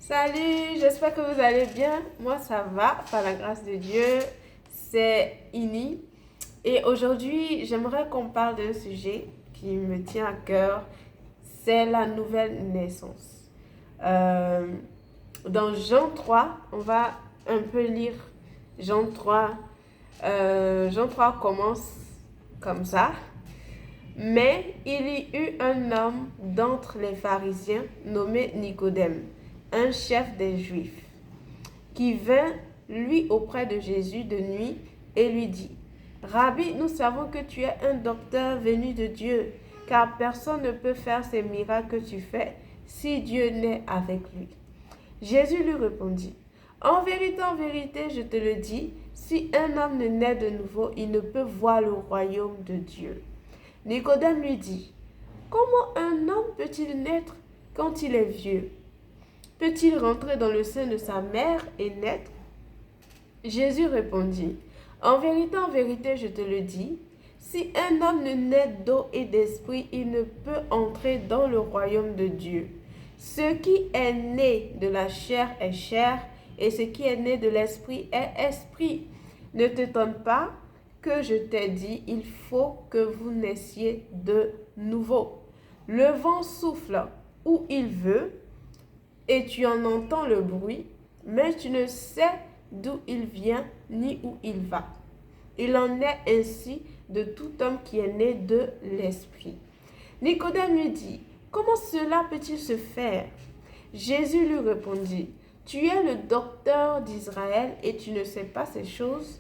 Salut, j'espère que vous allez bien. Moi, ça va, par la grâce de Dieu. C'est Ini. Et aujourd'hui, j'aimerais qu'on parle d'un sujet qui me tient à cœur. C'est la nouvelle naissance. Euh, dans Jean 3, on va un peu lire Jean 3. Jean 3 commence comme ça. Mais il y eut un homme d'entre les pharisiens nommé Nicodème, un chef des Juifs, qui vint, lui, auprès de Jésus de nuit et lui dit, Rabbi, nous savons que tu es un docteur venu de Dieu, car personne ne peut faire ces miracles que tu fais si Dieu n'est avec lui. Jésus lui répondit, en vérité, je te le dis, si un homme ne naît de nouveau, il ne peut voir le royaume de Dieu. Nicodème lui dit, comment un homme peut-il naître quand il est vieux? Peut-il rentrer dans le sein de sa mère et naître? Jésus répondit, en vérité, je te le dis, si un homme ne naît d'eau et d'esprit, il ne peut entrer dans le royaume de Dieu. Ce qui est né de la chair est chair, et ce qui est né de l'esprit est esprit. Ne t'étonne pas que je t'ai dit, il faut que vous naissiez de nouveau. Le vent souffle où il veut, et tu en entends le bruit, mais tu ne sais d'où il vient ni où il va. Il en est ainsi de tout homme qui est né de l'esprit. Nicodème lui dit, comment cela peut-il se faire? Jésus lui répondit, tu es le docteur d'Israël et tu ne sais pas ces choses?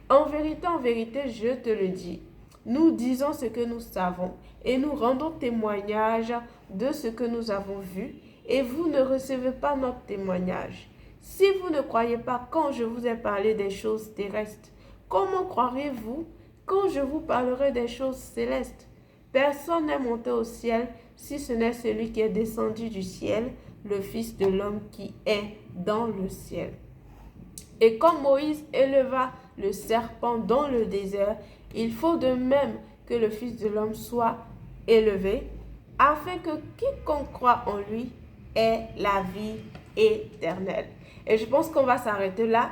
En vérité, je te le dis. Nous disons ce que nous savons et nous rendons témoignage de ce que nous avons vu et vous ne recevez pas notre témoignage. Si vous ne croyez pas quand je vous ai parlé des choses terrestres, comment croirez-vous quand je vous parlerai des choses célestes? Personne n'est monté au ciel si ce n'est celui qui est descendu du ciel, le Fils de l'homme qui est dans le ciel. Et comme Moïse éleva le serpent dans le désert, il faut de même que le Fils de l'homme soit élevé, afin que quiconque croit en lui ait la vie éternelle. Et je pense qu'on va s'arrêter là.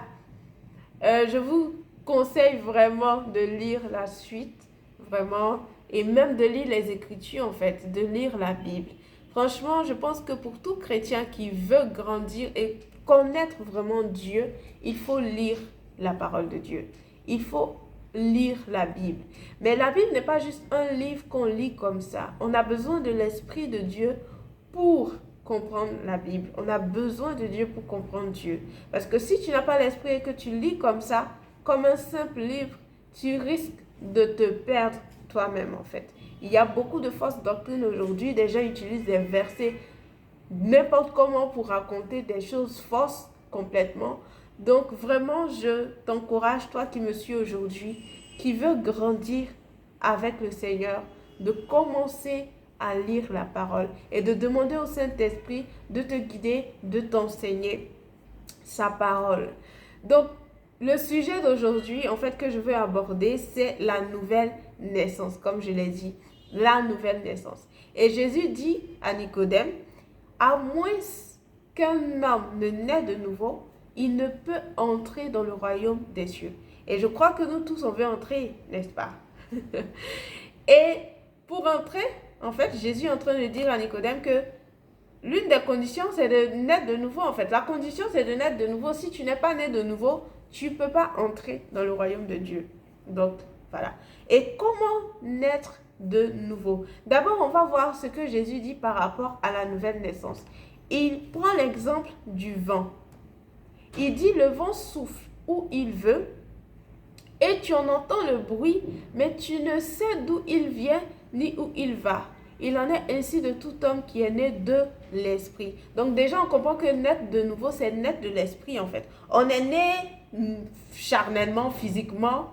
Je vous conseille vraiment de lire la suite, vraiment, et même de lire les Écritures en fait, de lire la Bible. Franchement, je pense que pour tout chrétien qui veut grandir et connaître vraiment Dieu, il faut lire la parole de Dieu. Il faut lire la Bible. Mais la Bible n'est pas juste un livre qu'on lit comme ça. On a besoin de l'Esprit de Dieu pour comprendre la Bible. On a besoin de Dieu pour comprendre Dieu. Parce que si tu n'as pas l'Esprit et que tu lis comme ça, comme un simple livre, tu risques de te perdre toi-même en fait. Il y a beaucoup de fausses doctrines aujourd'hui. Des gens utilisent des versets n'importe comment pour raconter des choses fausses complètement. Donc vraiment, je t'encourage, toi qui me suis aujourd'hui, qui veux grandir avec le Seigneur, de commencer à lire la parole et de demander au Saint-Esprit de te guider, de t'enseigner sa parole. Donc, le sujet d'aujourd'hui, en fait, que je veux aborder, c'est la nouvelle naissance, comme je l'ai dit, la nouvelle naissance. Et Jésus dit à Nicodème, à moins qu'un homme ne naît de nouveau, il ne peut entrer dans le royaume des cieux. Et je crois que nous tous, on veut entrer, n'est-ce pas? Et pour entrer, en fait, Jésus est en train de dire à Nicodème que l'une des conditions, c'est de naître de nouveau, en fait. La condition, c'est de naître de nouveau. Si tu n'es pas né de nouveau, tu ne peux pas entrer dans le royaume de Dieu. Donc, voilà. Et comment naître de nouveau? D'abord, on va voir ce que Jésus dit par rapport à la nouvelle naissance. Il prend l'exemple du vent. Il dit, le vent souffle où il veut et tu en entends le bruit, mais tu ne sais d'où il vient ni où il va. Il en est ainsi de tout homme qui est né de l'esprit. Donc déjà, on comprend que naître de nouveau, c'est naître de l'esprit en fait. On est né charnellement, physiquement,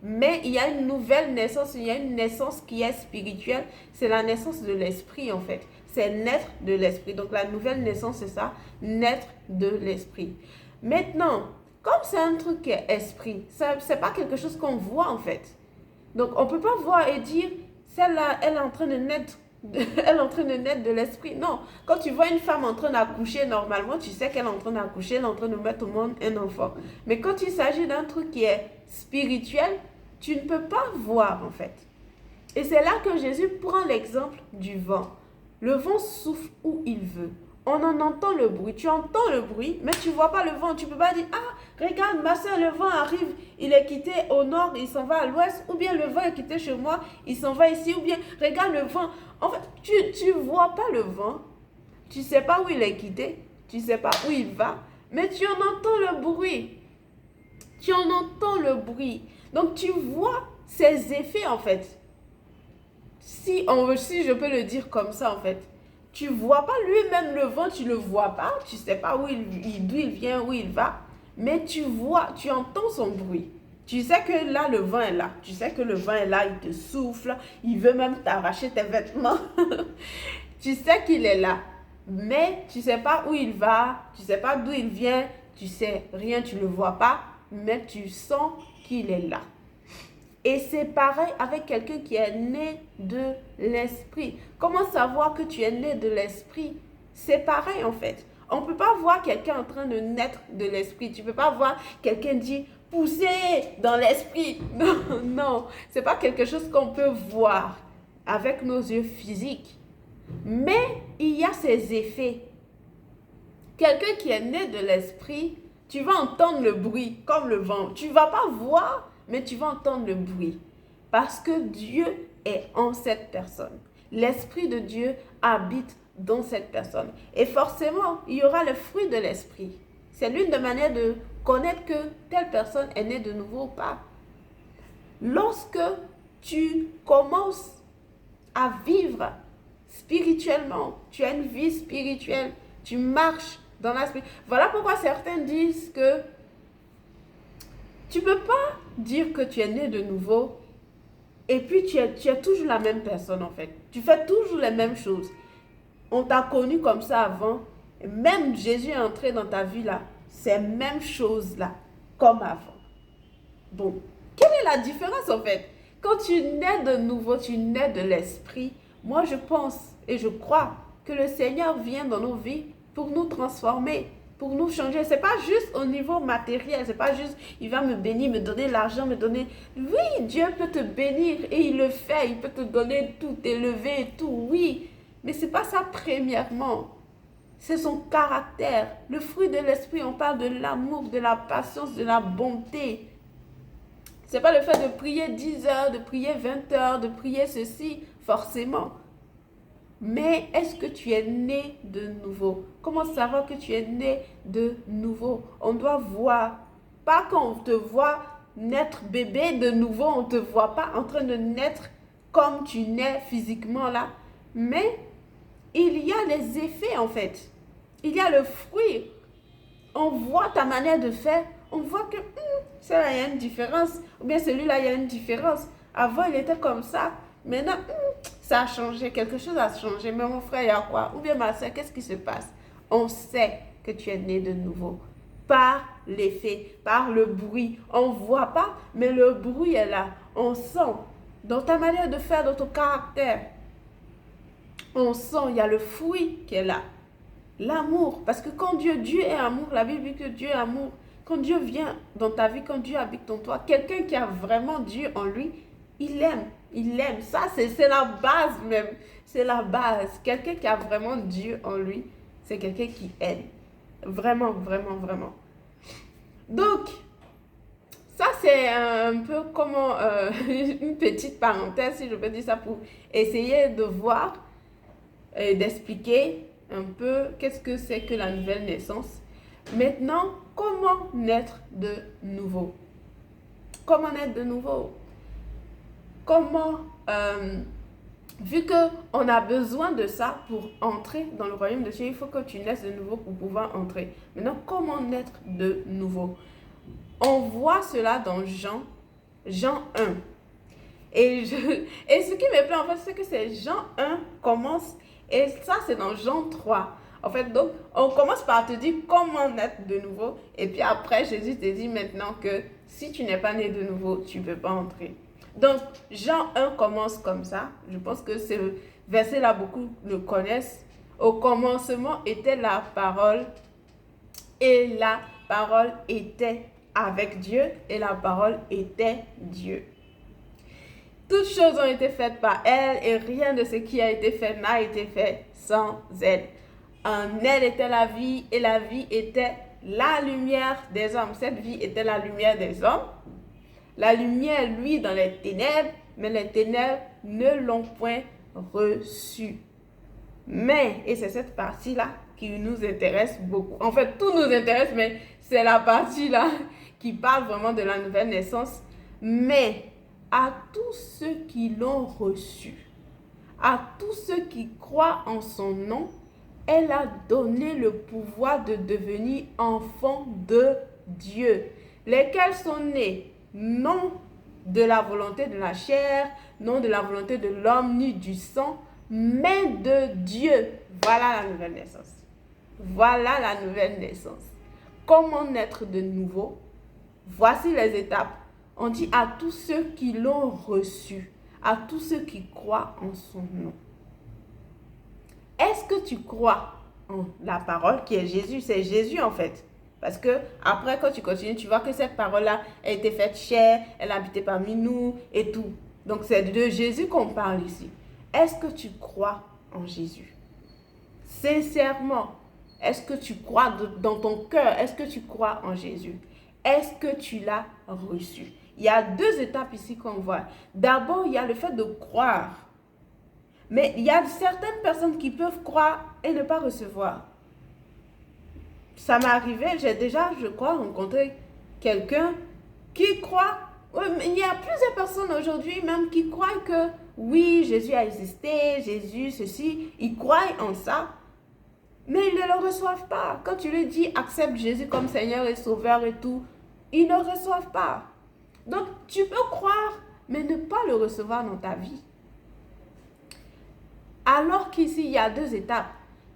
mais il y a une nouvelle naissance, il y a une naissance qui est spirituelle. C'est la naissance de l'esprit en fait. C'est naître de l'esprit. Donc la nouvelle naissance, c'est ça, naître de l'esprit. Maintenant, comme c'est un truc qui est esprit, c'est pas quelque chose qu'on voit en fait. Donc on peut pas voir et dire, celle-là, elle est en train de naître Elle est en train de naître de l'esprit. Non, quand tu vois une femme en train d'accoucher, normalement, tu sais qu'elle est en train d'accoucher, elle est en train de mettre au monde un enfant. Mais quand il s'agit d'un truc qui est spirituel, tu ne peux pas voir en fait. Et c'est là que Jésus prend l'exemple du vent. Le vent souffle où il veut. On en entend le bruit. Tu entends le bruit, mais tu ne vois pas le vent. Tu ne peux pas dire, ah, regarde, ma soeur, le vent arrive. Il est quitté au nord, il s'en va à l'ouest. Ou bien le vent est quitté chez moi, il s'en va ici. Ou bien, regarde le vent. En fait, tu ne vois pas le vent. Tu ne sais pas où il est quitté. Tu ne sais pas où il va. Mais tu en entends le bruit. Tu en entends le bruit. Donc, tu vois ses effets, en fait. Si je peux le dire comme ça, en fait. Tu ne vois pas lui-même le vent, tu ne le vois pas. Tu ne sais pas d'où il vient, où il va. Mais tu vois, tu entends son bruit. Tu sais que là, le vent est là. Tu sais que le vent est là, il te souffle. Il veut même t'arracher tes vêtements. Tu sais qu'il est là. Mais tu ne sais pas où il va. Tu ne sais pas d'où il vient. Tu sais rien, tu ne le vois pas. Mais tu sens qu'il est là. Et c'est pareil avec quelqu'un qui est né de l'esprit. Comment savoir que tu es né de l'esprit? C'est pareil en fait. On ne peut pas voir quelqu'un en train de naître de l'esprit. Tu ne peux pas voir quelqu'un dire pousser dans l'esprit. Non, non. Ce n'est pas quelque chose qu'on peut voir avec nos yeux physiques. Mais il y a ses effets. Quelqu'un qui est né de l'esprit, tu vas entendre le bruit comme le vent. Tu ne vas pas voir, mais tu vas entendre le bruit. Parce que Dieu est en cette personne. L'Esprit de Dieu habite dans cette personne. Et forcément, il y aura le fruit de l'Esprit. C'est l'une des manières de connaître que telle personne est née de nouveau ou pas. Lorsque tu commences à vivre spirituellement, tu as une vie spirituelle, tu marches dans l'esprit. Voilà pourquoi certains disent que tu ne peux pas dire que tu es né de nouveau et puis tu es toujours la même personne en fait. Tu fais toujours les mêmes choses. On t'a connu comme ça avant. Même Jésus est entré dans ta vie là. Ces mêmes choses là, comme avant. Bon, quelle est la différence en fait? Quand tu nais de nouveau, tu nais de l'esprit. Moi je pense et je crois que le Seigneur vient dans nos vies pour nous transformer, pour nous changer. C'est pas juste au niveau matériel, c'est pas juste il va me bénir, me donner l'argent, me donner. Oui, Dieu peut te bénir et il le fait, il peut te donner tout, t'élever et tout, oui. Mais c'est pas ça premièrement. C'est son caractère. Le fruit de l'esprit, on parle de l'amour, de la patience, de la bonté. C'est pas le fait de prier 10 heures, de prier 20 heures, de prier ceci, forcément. Mais est-ce que tu es né de nouveau? Comment savoir que tu es né de nouveau? On doit voir. Pas quand on te voit naître bébé de nouveau, on ne te voit pas en train de naître comme tu nais physiquement là. Mais il y a les effets en fait. Il y a le fruit. On voit ta manière de faire. On voit que ça, il y a une différence. Ou bien celui-là, il y a une différence. Avant, il était comme ça. Maintenant, ça a changé. Quelque chose a changé. Mais mon frère, il y a quoi? Ou bien ma soeur, qu'est-ce qui se passe? On sait que tu es né de nouveau. Par l'effet, par le bruit. On ne voit pas, mais le bruit est là. On sent. Dans ta manière de faire, dans ton caractère. On sent, il y a le fruit qui est là. L'amour. Parce que quand Dieu est amour, la Bible dit que Dieu est amour. Quand Dieu vient dans ta vie, quand Dieu habite en toi, quelqu'un qui a vraiment Dieu en lui, il aime. Il aime. Ça, c'est la base même. C'est la base. Quelqu'un qui a vraiment Dieu en lui, c'est quelqu'un qui aime. Vraiment, vraiment, vraiment. Donc, ça, c'est un peu comment, une petite parenthèse, si je peux dire ça, pour essayer de voir et d'expliquer un peu qu'est-ce que c'est que la nouvelle naissance. Maintenant, comment naître de nouveau? Comment naître de nouveau? Comment, vu qu'on a besoin de ça pour entrer dans le royaume de Dieu, il faut que tu naisses de nouveau pour pouvoir entrer. Maintenant, comment naître de nouveau? On voit cela dans Jean 1. Et ce qui me plaît en fait, c'est que c'est Jean 1 commence, et ça c'est dans Jean 3. En fait, donc, on commence par te dire comment naître de nouveau. Et puis après, Jésus te dit maintenant que si tu n'es pas né de nouveau, tu ne peux pas entrer. Donc, Jean 1 commence comme ça. Je pense que c'est verset là, beaucoup le connaissent. Au commencement était la parole, et la parole était avec Dieu, et la parole était Dieu. Toutes choses ont été faites par elle, et rien de ce qui a été fait n'a été fait sans elle. En elle était la vie, et la vie était la lumière des hommes. Cette vie était la lumière des hommes. La lumière, lui, dans les ténèbres, mais les ténèbres ne l'ont point reçue. Mais, et c'est cette partie-là qui nous intéresse beaucoup. En fait, tout nous intéresse, mais c'est la partie-là qui parle vraiment de la nouvelle naissance. Mais à tous ceux qui l'ont reçu, à tous ceux qui croient en son nom, elle a donné le pouvoir de devenir enfants de Dieu, lesquels sont nés non de la volonté de la chair, non de la volonté de l'homme ni du sang, mais de Dieu. Voilà la nouvelle naissance. Voilà la nouvelle naissance. Comment naître de nouveau? Voici les étapes. On dit à tous ceux qui l'ont reçu, à tous ceux qui croient en son nom. Est-ce que tu crois en la parole qui est Jésus? C'est Jésus en fait. Parce que après, quand tu continues, tu vois que cette parole-là a été faite chair, elle a habité parmi nous et tout. Donc c'est de Jésus qu'on parle ici. Est-ce que tu crois en Jésus? Sincèrement, est-ce que tu crois dans ton cœur? Est-ce que tu crois en Jésus? Est-ce que tu l'as reçu? Il y a deux étapes ici qu'on voit. D'abord, il y a le fait de croire. Mais il y a certaines personnes qui peuvent croire et ne pas recevoir. Ça m'est arrivé, j'ai déjà, je crois, rencontré quelqu'un qui croit. Il y a plusieurs personnes aujourd'hui même qui croient que oui, Jésus a existé, Jésus, ceci. Ils croient en ça, mais ils ne le reçoivent pas. Quand tu lui dis accepte Jésus comme Seigneur et Sauveur et tout, ils ne le reçoivent pas. Donc, tu peux croire, mais ne pas le recevoir dans ta vie. Alors qu'ici, il y a deux étapes.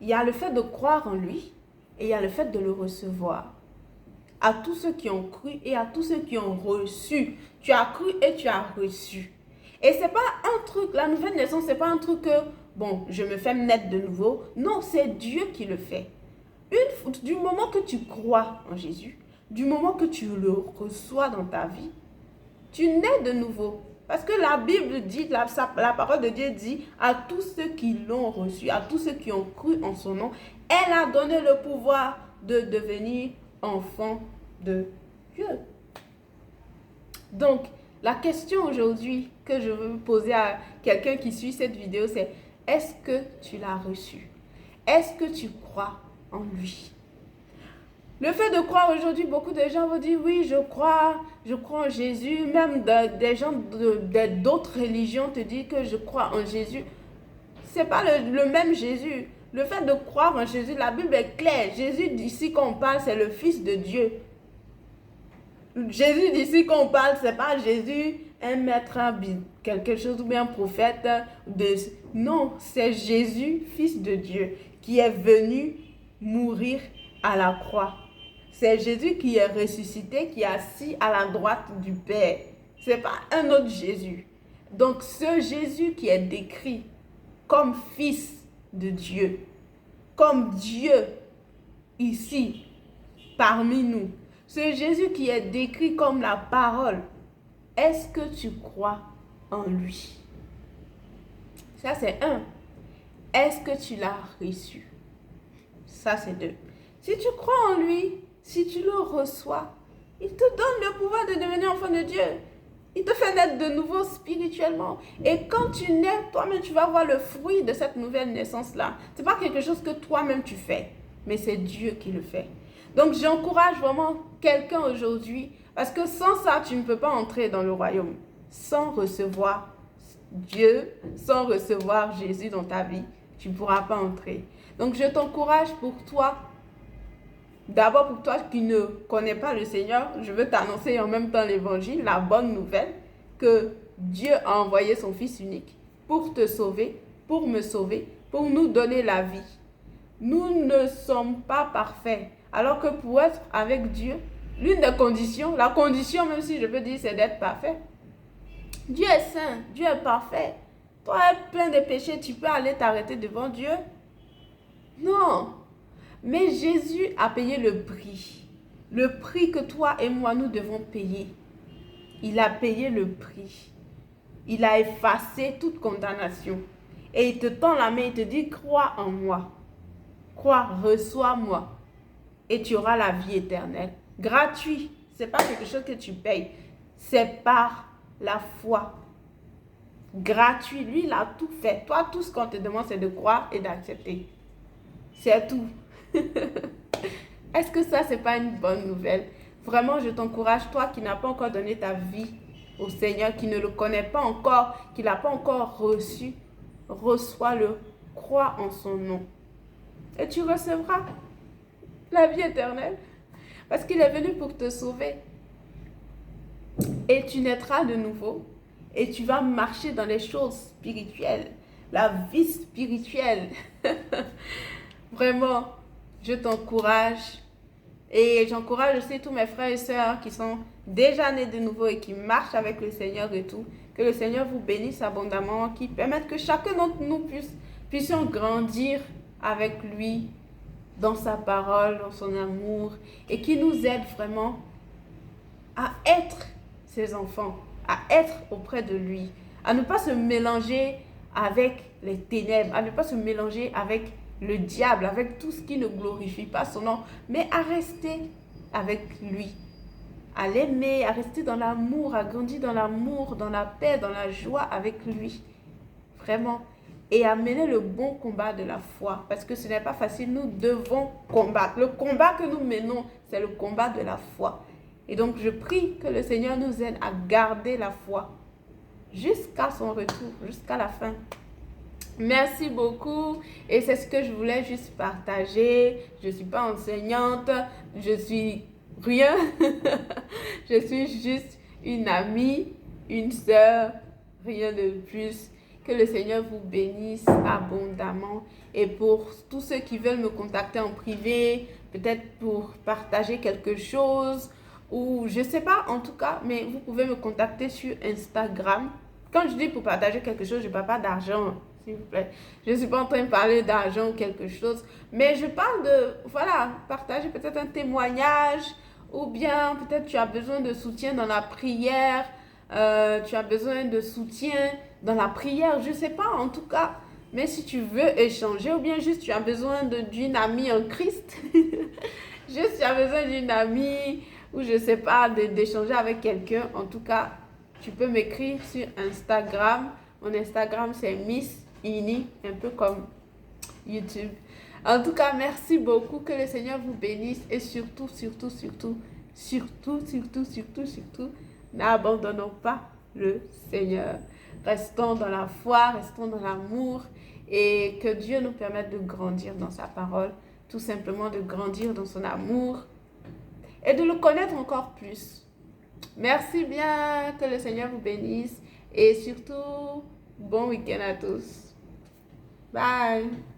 Il y a le fait de croire en lui et il y a le fait de le recevoir. À tous ceux qui ont cru et à tous ceux qui ont reçu. Tu as cru et tu as reçu. Et c'est pas un truc, la nouvelle naissance, c'est pas un truc que, bon, je me fais naître de nouveau. Non, c'est Dieu qui le fait. Du moment que tu crois en Jésus, du moment que tu le reçois dans ta vie, tu nais de nouveau. Parce que la Bible dit, la parole de Dieu dit, à tous ceux qui l'ont reçu, à tous ceux qui ont cru en son nom, elle a donné le pouvoir de devenir enfant de Dieu. Donc, la question aujourd'hui que je veux poser à quelqu'un qui suit cette vidéo, c'est est-ce que tu l'as reçu? Est-ce que tu crois en lui? Le fait de croire aujourd'hui, beaucoup de gens vont dire oui, je crois en Jésus. Même des gens d'autres religions te disent que je crois en Jésus. Ce n'est pas le même Jésus. Le fait de croire en Jésus, la Bible est claire. Jésus d'ici qu'on parle, c'est le Fils de Dieu. Jésus d'ici qu'on parle, ce n'est pas Jésus, un maître, quelque chose ou bien un prophète. Non, c'est Jésus, Fils de Dieu, qui est venu mourir à la croix. C'est Jésus qui est ressuscité, qui est assis à la droite du Père. Ce n'est pas un autre Jésus. Donc ce Jésus qui est décrit comme Fils de Dieu, comme Dieu ici, parmi nous, ce Jésus qui est décrit comme la parole, est-ce que tu crois en lui? Ça c'est un. Est-ce que tu l'as reçu? Ça c'est deux. Si tu crois en lui, si tu le reçois, il te donne le pouvoir de devenir enfant de Dieu. Il te fait naître de nouveau spirituellement. Et quand tu nais, toi-même, tu vas voir le fruit de cette nouvelle naissance-là. Ce n'est pas quelque chose que toi-même tu fais, mais c'est Dieu qui le fait. Donc, j'encourage vraiment quelqu'un aujourd'hui, parce que sans ça, tu ne peux pas entrer dans le royaume. Sans recevoir Dieu, sans recevoir Jésus dans ta vie, tu ne pourras pas entrer. Donc, je t'encourage pour toi. D'abord, pour toi qui ne connais pas le Seigneur, je veux t'annoncer en même temps l'évangile, la bonne nouvelle, que Dieu a envoyé son Fils unique pour te sauver, pour me sauver, pour nous donner la vie. Nous ne sommes pas parfaits, alors que pour être avec Dieu, l'une des conditions, la condition même si je peux dire, c'est d'être parfait. Dieu est saint, Dieu est parfait. Toi, plein de péchés, tu peux aller t'arrêter devant Dieu? Non. Mais Jésus a payé le prix. Le prix que toi et moi, nous devons payer. Il a payé le prix. Il a effacé toute condamnation. Et il te tend la main et te dit, crois en moi. Crois, reçois-moi. Et tu auras la vie éternelle. Gratuit. Ce n'est pas quelque chose que tu payes. C'est par la foi. Gratuit. Lui, il a tout fait. Toi, tout ce qu'on te demande, c'est de croire et d'accepter. C'est tout. Est-ce que ça, c'est pas une bonne nouvelle? Vraiment, je t'encourage, toi qui n'as pas encore donné ta vie au Seigneur, qui ne le connaît pas encore, qui ne l'a pas encore reçu, reçois-le, crois en son nom. Et tu recevras la vie éternelle. Parce qu'il est venu pour te sauver. Et tu naîtras de nouveau. Et tu vas marcher dans les choses spirituelles. La vie spirituelle. Vraiment, je t'encourage. Et j'encourage aussi tous mes frères et sœurs qui sont déjà nés de nouveau et qui marchent avec le Seigneur et tout. Que le Seigneur vous bénisse abondamment, qui permette que chacun d'entre nous puissions grandir avec lui dans sa parole, dans son amour, et qui nous aide vraiment à être ses enfants, à être auprès de lui, à ne pas se mélanger avec les ténèbres, à ne pas se mélanger avec le diable, avec tout ce qui ne glorifie pas son nom, mais à rester avec lui, à l'aimer, à rester dans l'amour, à grandir dans l'amour, dans la paix, dans la joie avec lui, vraiment, et à mener le bon combat de la foi, parce que ce n'est pas facile, nous devons combattre. Le combat que nous menons, c'est le combat de la foi. Et donc, je prie que le Seigneur nous aide à garder la foi jusqu'à son retour, jusqu'à la fin. Merci beaucoup et c'est ce que je voulais juste partager. Je ne suis pas enseignante, je suis rien. Je suis juste une amie, une sœur, rien de plus. Que le Seigneur vous bénisse abondamment. Et pour tous ceux qui veulent me contacter en privé, peut-être pour partager quelque chose, ou je ne sais pas en tout cas, mais vous pouvez me contacter sur Instagram. Quand je dis pour partager quelque chose, je ne parle pas d'argent, s'il vous plaît. Je ne suis pas en train de parler d'argent ou quelque chose, mais je parle de, voilà, partager peut-être un témoignage, ou bien peut-être tu as besoin de soutien dans la prière, tu as besoin de soutien dans la prière, je ne sais pas en tout cas. Mais si tu veux échanger, ou bien juste tu as besoin d'une amie en Christ, juste tu as besoin d'une amie, ou je ne sais pas, d'échanger avec quelqu'un, en tout cas, tu peux m'écrire sur Instagram. Mon Instagram, c'est Miss Ini, un peu comme YouTube. En tout cas, merci beaucoup. Que le Seigneur vous bénisse. Et surtout, n'abandonnons pas le Seigneur. Restons dans la foi, restons dans l'amour. Et que Dieu nous permette de grandir dans sa parole. Tout simplement de grandir dans son amour. Et de le connaître encore plus. Merci bien, que le Seigneur vous bénisse et surtout, bon week-end à tous. Bye!